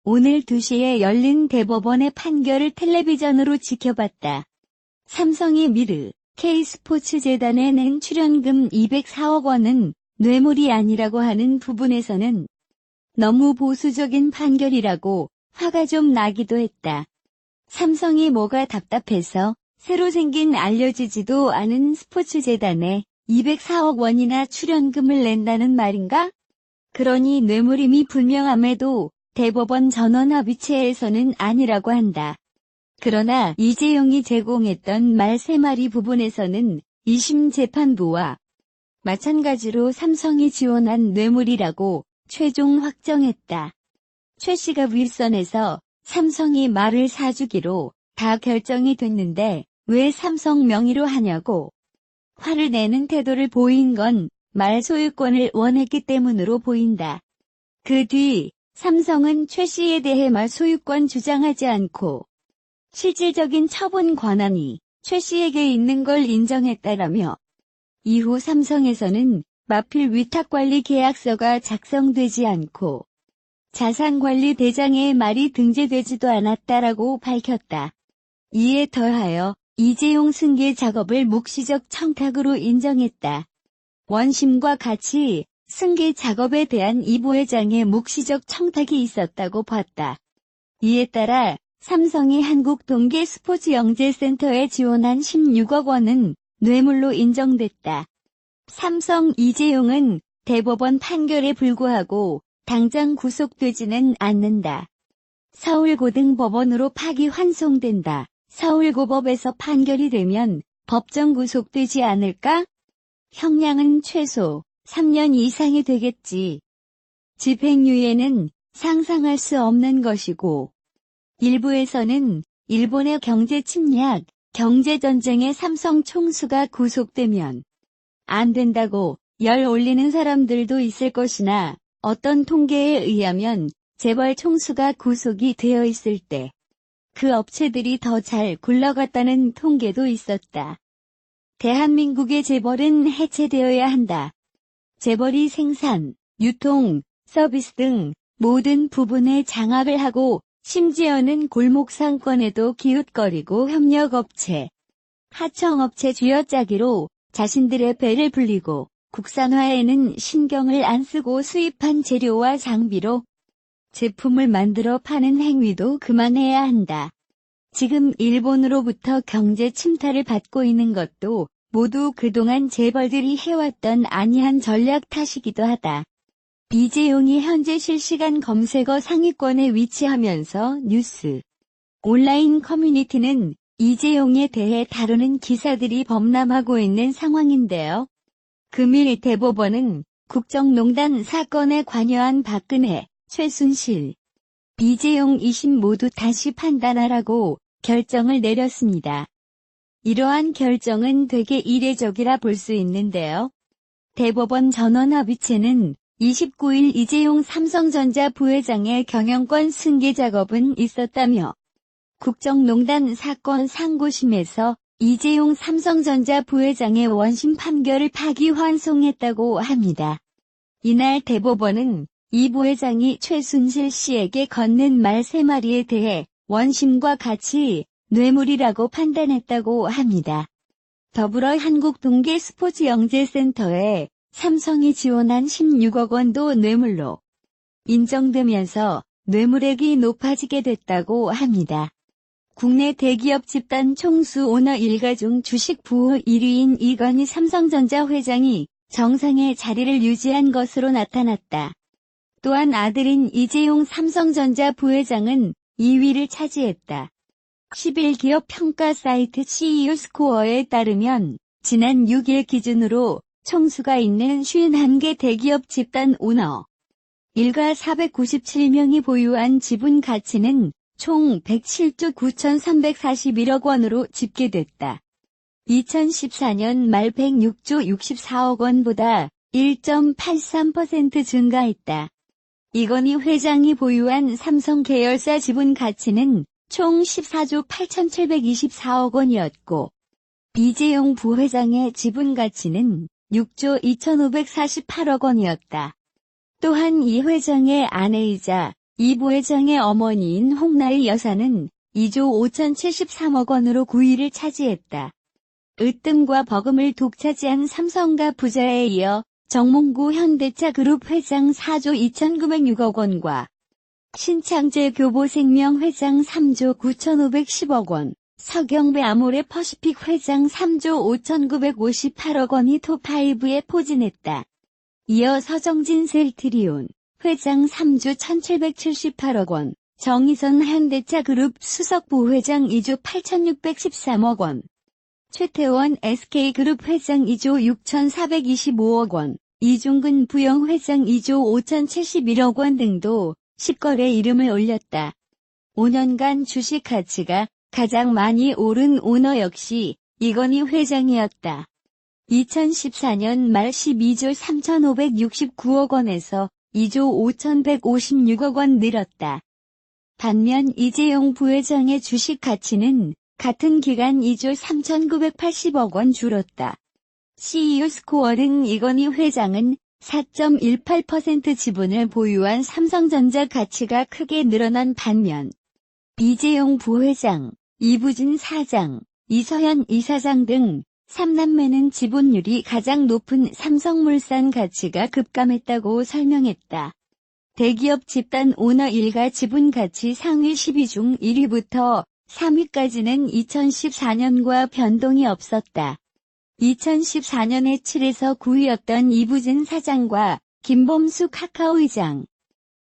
오늘 2시에 열린 대법원의 판결을 텔레비전으로 지켜봤다. 삼성이 미르, K스포츠재단에 낸 출연금 204억 원은 뇌물이 아니라고 하는 부분에서는 너무 보수적인 판결이라고 화가 좀 나기도 했다. 삼성이 뭐가 답답해서 새로 생긴 알려지지도 않은 스포츠재단에 204억 원이나 출연금을 낸다는 말인가? 그러니 뇌물임이 분명함에도 대법원 전원합의체에서는 아니라고 한다. 그러나 이재용이 제공했던 말 3마리 부분에서는 2심 재판부와 마찬가지로 삼성이 지원한 뇌물이라고 최종 확정했다. 최 씨가 윌선에서 삼성이 말을 사주기로 다 결정이 됐는데 왜 삼성 명의로 하냐고 화를 내는 태도를 보인 건 말 소유권을 원했기 때문으로 보인다. 그 뒤 삼성은 최 씨에 대해 말 소유권 주장하지 않고 실질적인 처분 권한이 최 씨에게 있는 걸 인정했다라며 이후 삼성에서는 마필 위탁관리 계약서가 작성되지 않고 자산관리대장의 말이 등재되지도 않았다라고 밝혔다. 이에 더하여 이재용 승계 작업을 묵시적 청탁으로 인정했다. 원심과 같이 승계 작업에 대한 이 부회장의 묵시적 청탁이 있었다고 봤다. 이에 따라 삼성이 한국동계스포츠영재센터에 지원한 16억 원은 뇌물로 인정됐다. 삼성 이재용은 대법원 판결에 불구하고 당장 구속되지는 않는다. 서울고등법원으로 파기환송된다. 서울고법에서 판결이 되면 법정 구속되지 않을까? 형량은 최소 3년 이상이 되겠지. 집행유예는 상상할 수 없는 것이고 일부에서는 일본의 경제 침략, 경제전쟁에 삼성 총수가 구속되면 안 된다고 열 올리는 사람들도 있을 것이나 어떤 통계에 의하면 재벌 총수가 구속이 되어 있을 때 그 업체들이 더 잘 굴러갔다는 통계도 있었다. 대한민국의 재벌은 해체되어야 한다. 재벌이 생산, 유통, 서비스 등 모든 부분에 장악을 하고 심지어는 골목 상권에도 기웃거리고 협력업체, 하청업체 쥐어짜기로 자신들의 배를 불리고 국산화에는 신경을 안 쓰고 수입한 재료와 장비로 제품을 만들어 파는 행위도 그만해야 한다. 지금 일본으로부터 경제 침탈을 받고 있는 것도 모두 그동안 재벌들이 해왔던 안이한 전략 탓이기도 하다. 이재용이 현재 실시간 검색어 상위권에 위치하면서 뉴스, 온라인 커뮤니티는 이재용에 대해 다루는 기사들이 범람하고 있는 상황인데요. 금일 대법원은 국정농단 사건에 관여한 박근혜, 최순실, 이재용 2심 모두 다시 판단하라고 결정을 내렸습니다. 이러한 결정은 되게 이례적이라 볼 수 있는데요. 대법원 전원합의체는 29일 이재용 삼성전자 부회장의 경영권 승계 작업은 있었다며 국정농단 사건 상고심에서 이재용 삼성전자 부회장의 원심 판결을 파기환송했다고 합니다. 이날 대법원은 이 부회장이 최순실 씨에게 건넨 말 3마리에 대해 원심과 같이 뇌물이라고 판단했다고 합니다. 더불어 한국동계스포츠영재센터에 삼성이 지원한 16억 원도 뇌물로 인정되면서 뇌물액이 높아지게 됐다고 합니다. 국내 대기업 집단 총수 오너 일가 중 주식 부호 1위인 이건희 삼성전자 회장이 정상의 자리를 유지한 것으로 나타났다. 또한 아들인 이재용 삼성전자 부회장은 2위를 차지했다. 10일 기업 평가 사이트 CEO 스코어에 따르면 지난 6일 기준으로 총수가 있는 51개 대기업 집단 오너 일가 497명이 보유한 지분 가치는 총 107조 9,341억 원으로 집계됐다. 2014년 말 106조 64억 원보다 1.83% 증가했다. 이건희 회장이 보유한 삼성 계열사 지분 가치는 총 14조 8,724억 원이었고 이재용 부회장의 지분 가치는 6조 2,548억 원이었다. 또한 이 회장의 아내이자 이 부회장의 어머니인 홍나의 여사는 2조 5,073억 원으로 9위를 차지했다. 으뜸과 버금을 독차지한 삼성가 부자에 이어 정몽구 현대차그룹 회장 4조 2,906억 원과 신창재 교보생명 회장 3조 9,510억 원, 서경배 아모레 퍼시픽 회장 3조 5,958억 원이 톱5에 포진했다. 이어 서정진 셀트리온 회장 3조 1,778억 원, 정의선 현대차그룹 수석부회장 2조 8,613억 원, 최태원 SK그룹 회장 2조 6,425억 원, 이종근 부영회장 2조 5,071억 원 등도 식거래 이름을 올렸다. 5년간 주식 가치가 가장 많이 오른 오너 역시 이건희 회장이었다. 2014년 말 12조 3,569억 원에서 2조 5,156억 원 늘었다. 반면 이재용 부회장의 주식 가치는 같은 기간 2조 3,980억 원 줄었다. CEO 스코어는 이건희 회장은 4.18% 지분을 보유한 삼성전자 가치가 크게 늘어난 반면 이재용 부회장, 이부진 사장, 이서현 이사장 등 3남매는 지분율이 가장 높은 삼성물산 가치가 급감했다고 설명했다. 대기업 집단 오너 일가 지분 가치 상위 10위 중 1위부터 3위까지는 2014년과 변동이 없었다. 2014년에 7에서 9위였던 이부진 사장과 김범수 카카오 의장,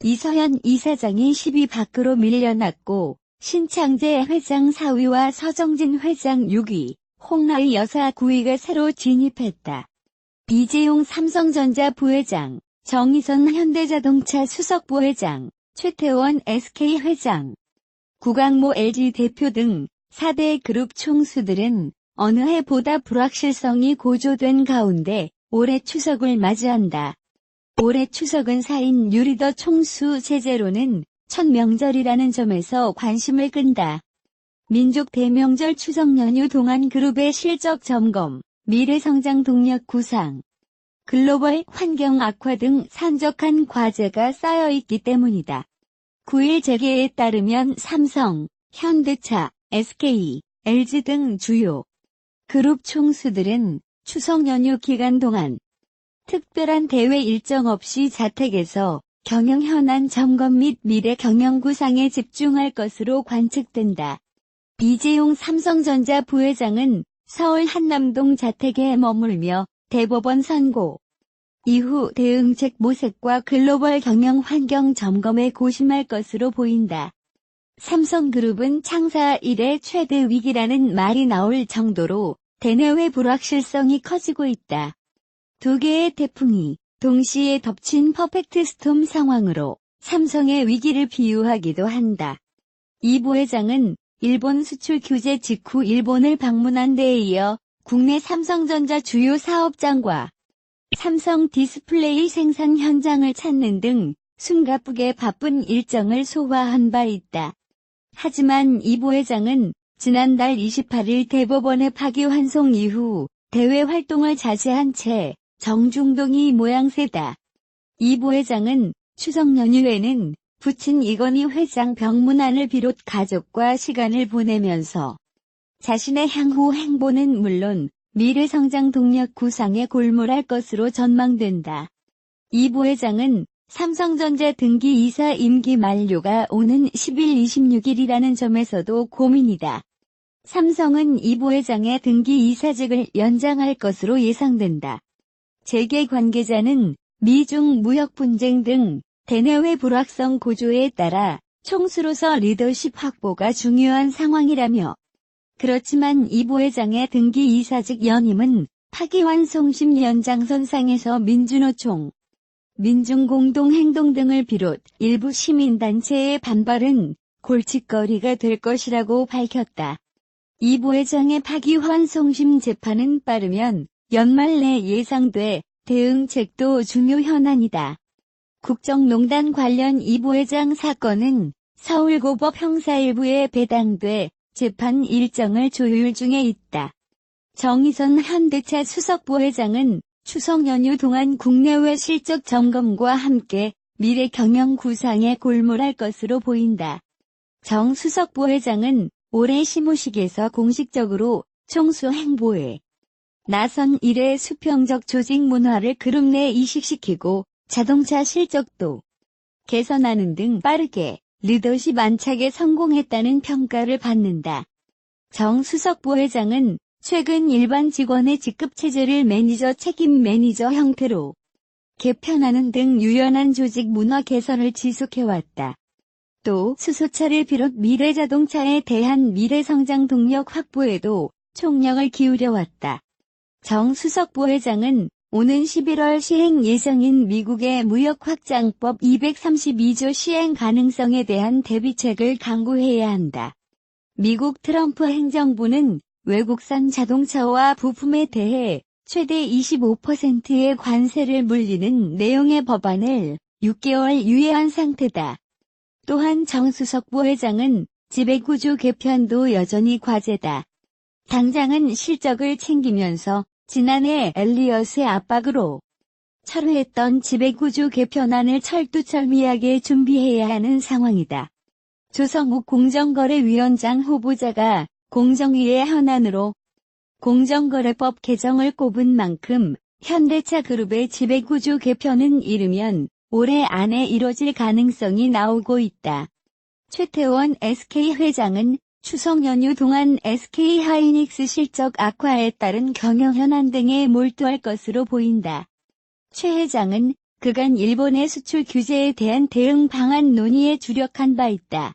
이서현 이사장이 10위 밖으로 밀려났고 신창재 회장 4위와 서정진 회장 6위, 홍나의 여사 9위가 새로 진입했다. 이재용 삼성전자 부회장, 정의선 현대자동차 수석부회장, 최태원 SK 회장, 구강모 LG 대표 등 4대 그룹 총수들은 어느 해보다 불확실성이 고조된 가운데 올해 추석을 맞이한다. 올해 추석은 4인 유리더 총수 제재로는 첫 명절이라는 점에서 관심을 끈다. 민족 대명절 추석 연휴 동안 그룹의 실적 점검, 미래성장 동력 구상, 글로벌 환경 악화 등 산적한 과제가 쌓여있기 때문이다. 9일 재계에 따르면 삼성, 현대차, SK, LG 등 주요 그룹 총수들은 추석 연휴 기간 동안 특별한 대외 일정 없이 자택에서 경영 현안 점검 및 미래 경영 구상에 집중할 것으로 관측된다. 이재용 삼성전자 부회장은 서울 한남동 자택에 머물며 대법원 선고 이후 대응책 모색과 글로벌 경영 환경 점검에 고심할 것으로 보인다. 삼성그룹은 창사 이래 최대 위기라는 말이 나올 정도로 대내외 불확실성이 커지고 있다. 두 개의 태풍이 동시에 덮친 퍼펙트 스톰 상황으로 삼성의 위기를 비유하기도 한다. 이 부회장은 일본 수출 규제 직후 일본을 방문한 데에 이어 국내 삼성전자 주요 사업장과 삼성 디스플레이 생산 현장을 찾는 등 숨가쁘게 바쁜 일정을 소화한 바 있다. 하지만 이 부회장은 지난달 28일 대법원의 파기환송 이후 대외 활동을 자제한 채 정중동이 모양새다. 이 부회장은 추석 연휴에는 부친 이건희 회장 병문안을 비롯 가족과 시간을 보내면서 자신의 향후 행보는 물론 미래성장 동력 구상에 골몰할 것으로 전망된다. 이 부회장은 삼성전자 등기 이사 임기 만료가 오는 10일 26일이라는 점에서도 고민이다. 삼성은 이 부회장의 등기 이사직을 연장할 것으로 예상된다. 재계 관계자는 미중 무역 분쟁 등 대내외 불확성 고조에 따라 총수로서 리더십 확보가 중요한 상황이라며 그렇지만 이 부회장의 등기 이사직 연임은 파기환송심 연장선상에서 민주노총, 민중공동행동 등을 비롯 일부 시민단체의 반발은 골칫거리가 될 것이라고 밝혔다. 이 부회장의 파기환송심 재판은 빠르면 연말 내 예상돼 대응책도 중요 현안이다. 국정농단 관련 이 부회장 사건은 서울고법 형사 1부에 배당돼 재판 일정을 조율 중에 있다. 정의선 현대차 수석부회장은 추석 연휴 동안 국내외 실적 점검과 함께 미래 경영 구상에 골몰할 것으로 보인다. 정 수석 부회장은 올해 시무식에서 공식적으로 총수 행보에 나선 이래 수평적 조직 문화를 그룹 내 이식시키고 자동차 실적도 개선하는 등 빠르게 리더십 안착에 성공했다는 평가를 받는다. 정 수석 부회장은 최근 일반 직원의 직급체제를 매니저 책임 매니저 형태로 개편하는 등 유연한 조직 문화 개선을 지속해왔다. 또 수소차를 비롯 미래자동차에 대한 미래성장 동력 확보에도 총력을 기울여왔다. 정 수석 부회장은 오는 11월 시행 예정인 미국의 무역확장법 232조 시행 가능성에 대한 대비책을 강구해야 한다. 미국 트럼프 행정부는 외국산 자동차와 부품에 대해 최대 25%의 관세를 물리는 내용의 법안을 6개월 유예한 상태다. 또한 정 수석 부회장은 지배구조 개편도 여전히 과제다. 당장은 실적을 챙기면서 지난해 엘리엇의 압박으로 철회했던 지배구조 개편안을 철두철미하게 준비해야 하는 상황이다. 조성욱 공정거래위원장 후보자가 공정위의 현안으로 공정거래법 개정을 꼽은 만큼 현대차 그룹의 지배구조 개편은 이르면 올해 안에 이뤄질 가능성이 나오고 있다. 최태원 SK 회장은 추석 연휴 동안 SK 하이닉스 실적 악화에 따른 경영 현안 등에 몰두할 것으로 보인다. 최 회장은 그간 일본의 수출 규제에 대한 대응 방안 논의에 주력한 바 있다.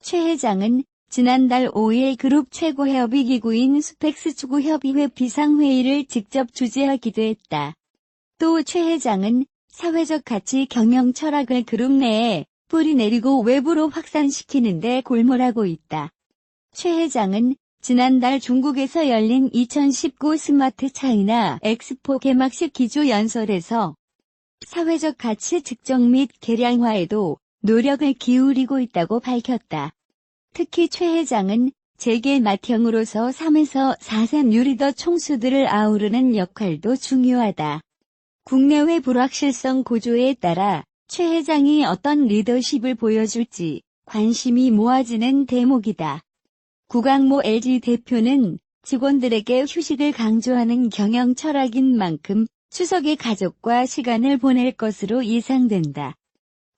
최 회장은 지난달 5일 그룹 최고 협의기구인 스펙스 추구협의회 비상회의를 직접 주재하기도 했다. 또 최 회장은 사회적 가치 경영 철학을 그룹 내에 뿌리내리고 외부로 확산시키는 데 골몰하고 있다. 최 회장은 지난달 중국에서 열린 2019 스마트 차이나 엑스포 개막식 기조연설에서 사회적 가치 측정 및 계량화에도 노력을 기울이고 있다고 밝혔다. 특히 최 회장은 재계 맏형으로서 3에서 4세 뉴리더 총수들을 아우르는 역할도 중요하다. 국내외 불확실성 고조에 따라 최 회장이 어떤 리더십을 보여줄지 관심이 모아지는 대목이다. 구강모 LG 대표는 직원들에게 휴식을 강조하는 경영 철학인 만큼 추석에 가족과 시간을 보낼 것으로 예상된다.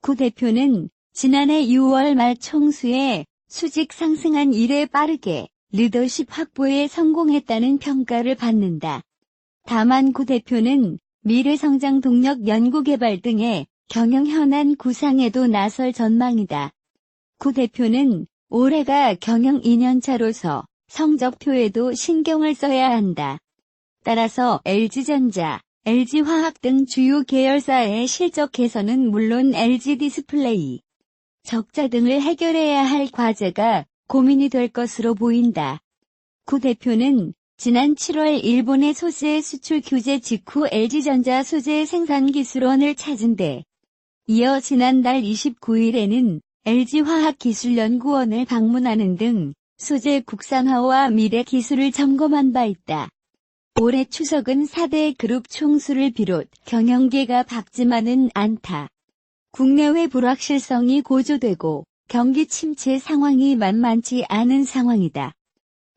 구 대표는 지난해 6월 말 총수에 수직 상승한 이래 빠르게 리더십 확보에 성공했다는 평가를 받는다. 다만 구 대표는 미래성장 동력 연구개발 등의 경영 현안 구상에도 나설 전망이다. 구 대표는 올해가 경영 2년차로서 성적표에도 신경을 써야 한다. 따라서 LG전자, LG화학 등 주요 계열사의 실적 개선은 물론 LG디스플레이, 적자 등을 해결해야 할 과제가 고민이 될 것으로 보인다. 구 대표는 지난 7월 일본의 소재 수출 규제 직후 LG전자 소재 생산기술원을 찾은 데 이어 지난달 29일에는 LG화학기술연구원을 방문하는 등 소재 국산화와 미래 기술을 점검한 바 있다. 올해 추석은 4대 그룹 총수를 비롯 경영계가 밝지만은 않다. 국내외 불확실성이 고조되고 경기 침체 상황이 만만치 않은 상황이다.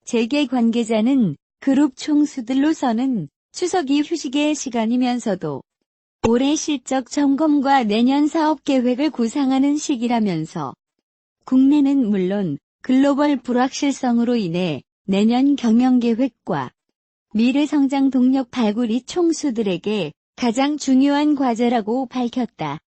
재계 관계자는 그룹 총수들로서는 추석이 휴식의 시간이면서도 올해 실적 점검과 내년 사업 계획을 구상하는 시기라면서 국내는 물론 글로벌 불확실성으로 인해 내년 경영 계획과 미래 성장 동력 발굴이 총수들에게 가장 중요한 과제라고 밝혔다.